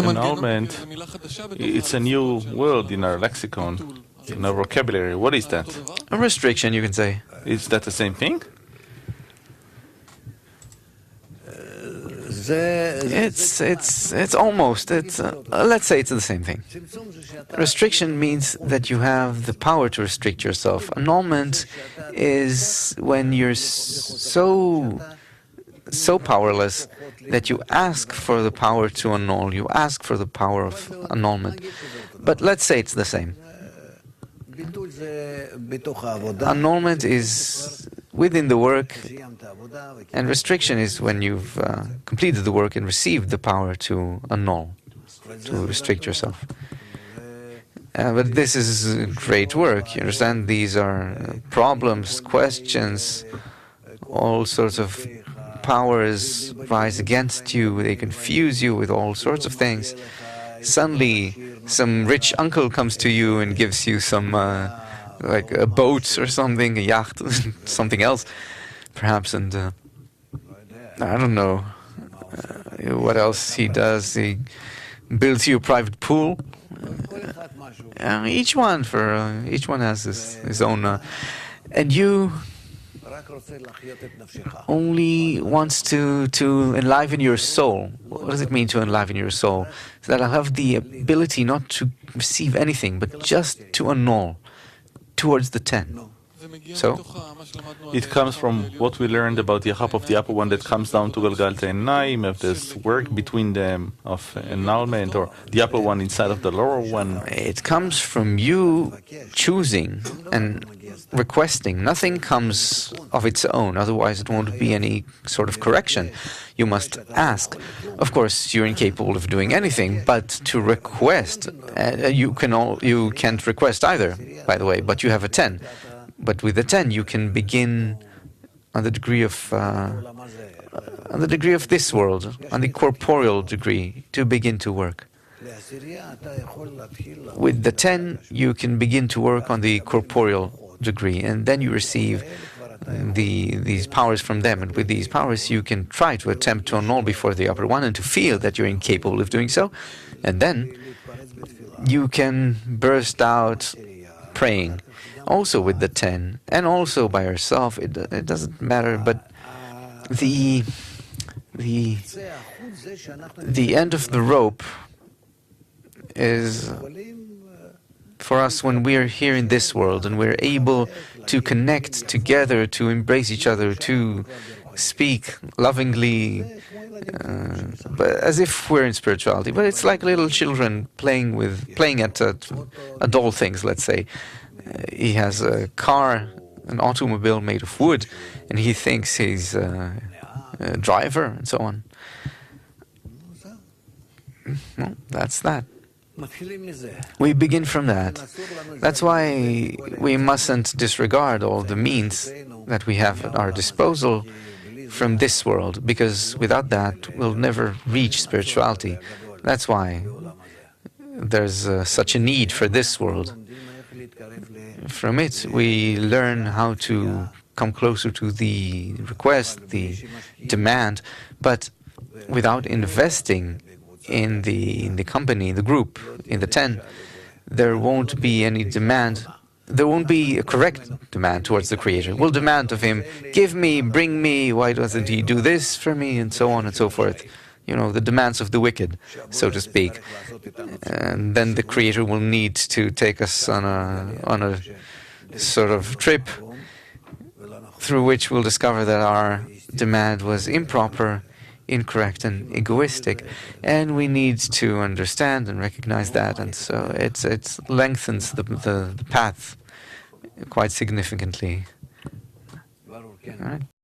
Annulment, it's a new word in our lexicon, in our vocabulary. What is that? A restriction, you can say. Is that the same thing? It's almost, let's say it's the same thing. Restriction means that you have the power to restrict yourself. Annulment is when you're so powerless that you ask for the power to annul, you ask for the power of annulment. But let's say it's the same. Annulment is within the work, and restriction is when you've completed the work and received the power to annul, to restrict yourself. But this is great work, you understand? These are problems, questions, all sorts of powers rise against you, they confuse you with all sorts of things. Suddenly, some rich uncle comes to you and gives you some, like a boat or something, a yacht, something else, perhaps, and I don't know what else he does. He builds you a private pool. Each one has his own, and you only wants to enliven your soul. What does it mean to enliven your soul? So that I'll have the ability not to receive anything, but just to annul towards the 10. So it comes from what we learned about the Yachap of the upper one that comes down to Galgalta and Naim, of this work between them of annulment, or the upper one inside of the lower one. It comes from you choosing and requesting. Nothing comes of its own, otherwise it won't be any sort of correction. You must ask. Of course, you're incapable of doing anything, but to request, you can't request either, by the way, but you have a 10. But with the 10, you can begin on the degree of this world, on the corporeal degree, to begin to work. With the 10, you can begin to work on the corporeal degree, and then you receive these powers from them. And with these powers, you can try to attempt to annul before the upper one and to feel that you're incapable of doing so. And then you can burst out praying. Also with the 10, and also by yourself, it doesn't matter, but the end of the rope is for us when we're here in this world and we're able to connect together, to embrace each other, to speak lovingly, but as if we're in spirituality. But it's like little children playing at doll things, let's say. He has a car, an automobile made of wood, and he thinks he's a driver and so on. Well, that's that. We begin from that. That's why we mustn't disregard all the means that we have at our disposal from this world, because without that we'll never reach spirituality. That's why there's such a need for this world. From it, we learn how to come closer to the request, the demand, but without investing in the company, the group, in the 10, there won't be any demand. There won't be a correct demand towards the Creator. We'll demand of Him, give me, bring me, why doesn't He do this for me, and so on and so forth. You know, the demands of the wicked, so to speak. And then the Creator will need to take us on a sort of trip through which we'll discover that our demand was improper, incorrect, and egoistic. And we need to understand and recognize that. And so it lengthens the path quite significantly. All right.